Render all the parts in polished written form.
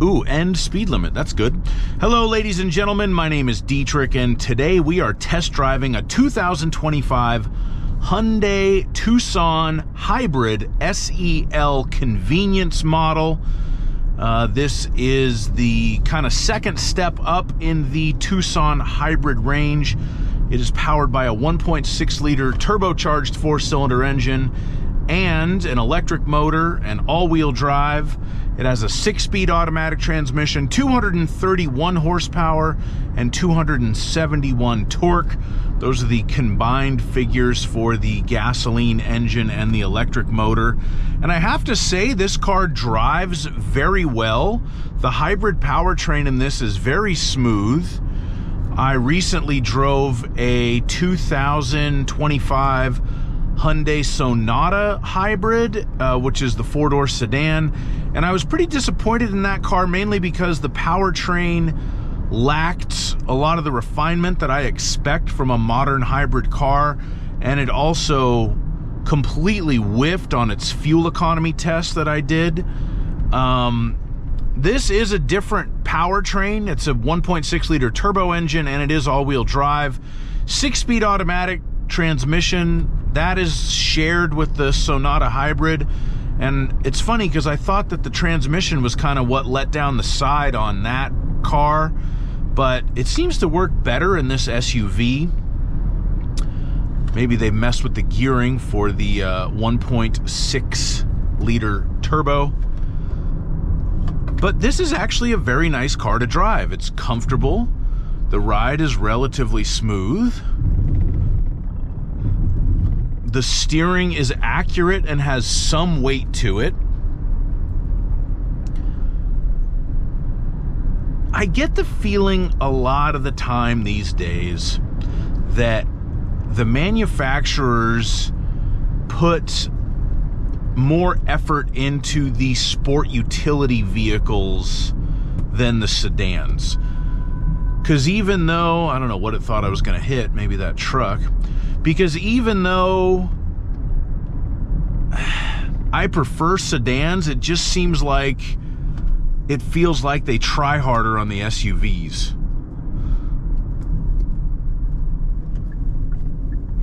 Ooh, and speed limit, that's good. Hello, ladies and gentlemen, my name is Dietrich, and today we are test driving a 2025 Hyundai Tucson Hybrid SEL convenience model. This is the kind of second step up in the Tucson Hybrid range. It is powered by a 1.6 liter turbocharged 4-cylinder engine and an electric motor and all-wheel drive. It has a 6-speed automatic transmission, 231 horsepower, and 271 torque. Those are the combined figures for the gasoline engine and the electric motor. And I have to say, this car drives very well. The hybrid powertrain in this is very smooth. I recently drove a 2025 Hyundai Sonata Hybrid, which is the 4-door sedan, and I was pretty disappointed in that car, mainly because the powertrain lacked a lot of the refinement that I expect from a modern hybrid car, and it also completely whiffed on its fuel economy test that I did. This is a different powertrain. It's a 1.6 liter turbo engine, and it is all-wheel drive. 6-speed automatic transmission, that is shared with the Sonata Hybrid. And it's funny because I thought that the transmission was kind of what let down the side on that car, but it seems to work better in this SUV. Maybe they messed with the gearing for the 1.6 liter turbo. But this is actually a very nice car to drive. It's comfortable. The ride is relatively smooth. The steering is accurate and has some weight to it. I get the feeling a lot of the time these days that the manufacturers put more effort into the sport utility vehicles than the sedans. Because even though, I don't know what it thought I was going to hit, maybe that truck, because even though I prefer sedans, it just seems like it feels like they try harder on the SUVs.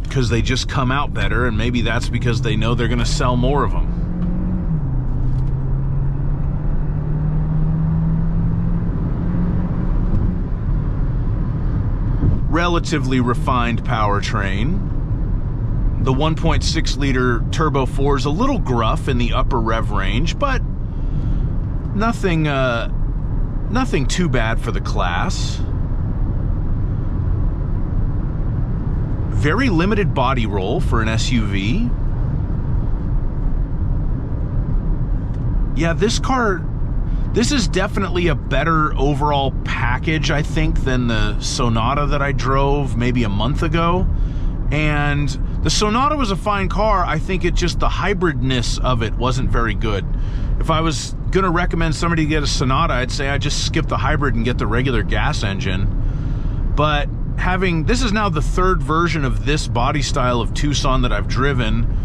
Because they just come out better, and maybe that's because they know they're going to sell more of them. Relatively refined powertrain. The 1.6 liter Turbo 4 is a little gruff in the upper rev range, but nothing too bad for the class. Very limited body roll for an SUV. Yeah, this is definitely a better overall package, I think, than the Sonata that I drove maybe a month ago. And the Sonata was a fine car. I think it just, the hybridness of it wasn't very good. If I was going to recommend somebody get a Sonata, I'd say I just skip the hybrid and get the regular gas engine. But this is now the third version of this body style of Tucson that I've driven.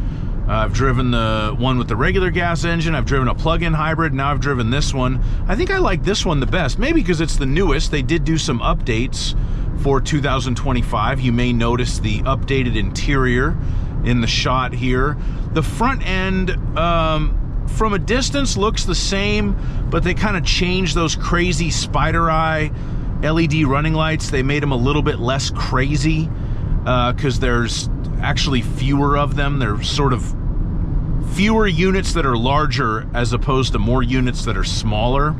I've driven the one with the regular gas engine, I've driven a plug-in hybrid, now I've driven this one. I think I like this one the best, maybe because it's the newest. They did do some updates for 2025. You may notice the updated interior in the shot here. The front end, from a distance, looks the same, but they kind of changed those crazy spider eye LED running lights. They made them a little bit less crazy because there's actually fewer of them. They're sort of fewer units that are larger as opposed to more units that are smaller.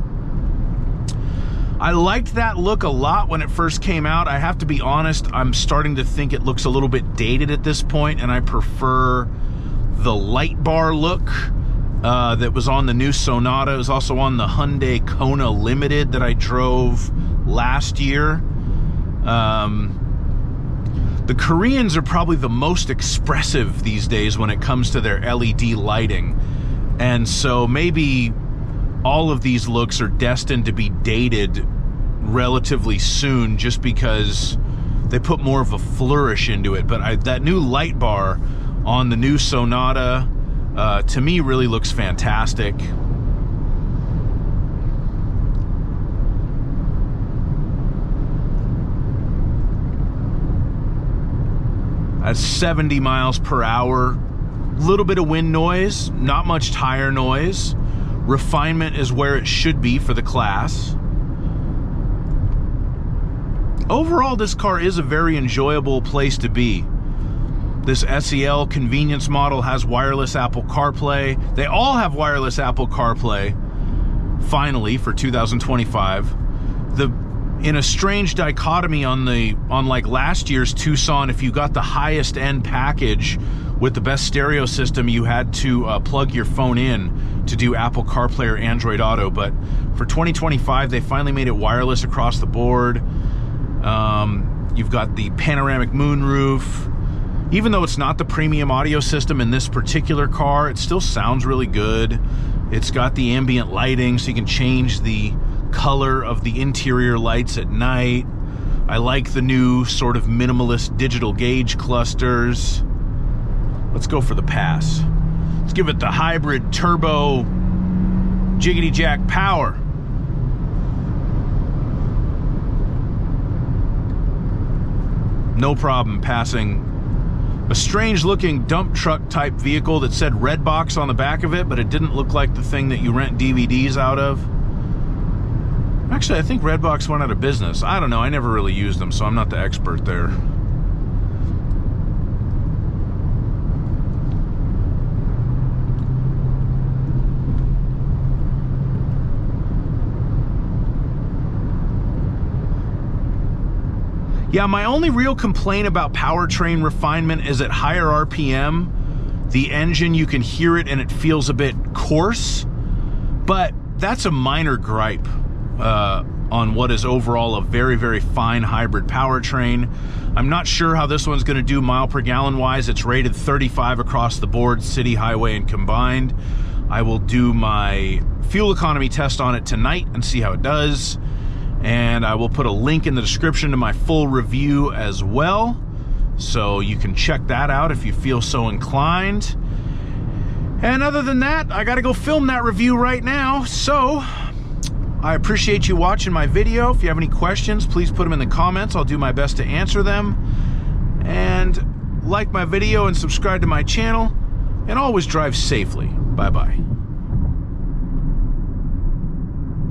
I liked that look a lot when it first came out. I have to be honest, I'm starting to think it looks a little bit dated at this point, and I prefer the light bar look that was on the new Sonata. It was also on the Hyundai Kona Limited that I drove last year. The Koreans are probably the most expressive these days when it comes to their LED lighting. And so maybe all of these looks are destined to be dated relatively soon just because they put more of a flourish into it. But that new light bar on the new Sonata, to me, really looks fantastic. at 70 miles per hour. Little bit of wind noise, not much tire noise. Refinement is where it should be for the class. Overall, this car is a very enjoyable place to be. This SEL convenience model has wireless Apple CarPlay. They all have wireless Apple CarPlay, finally, for 2025. In a strange dichotomy on like last year's Tucson, if you got the highest end package with the best stereo system, you had to plug your phone in to do Apple CarPlay or Android Auto. But for 2025, they finally made it wireless across the board. You've got the panoramic moonroof. Even though it's not the premium audio system in this particular car, it still sounds really good. It's got the ambient lighting, so you can change the color of the interior lights at night. I like the new sort of minimalist digital gauge clusters. Let's go for the pass. Let's give it the hybrid turbo jiggity jack power. No problem passing a strange looking dump truck type vehicle that said Redbox on the back of it, but it didn't look like the thing that you rent DVDs out of. Actually, I think Redbox went out of business. I don't know, I never really used them, so I'm not the expert there. Yeah, my only real complaint about powertrain refinement is at higher RPM, the engine, you can hear it and it feels a bit coarse, but that's a minor gripe on what is overall a very, very fine hybrid powertrain. I'm not sure how this one's going to do mile per gallon wise. It's rated 35 across the board, city, highway, and combined. I will do my fuel economy test on it tonight and see how it does. And I will put a link in the description to my full review as well, so you can check that out if you feel so inclined. And other than that, I gotta go film that review right now. So I appreciate you watching my video. If you have any questions, please put them in the comments. I'll do my best to answer them. And like my video and subscribe to my channel, and always drive safely. Bye-bye.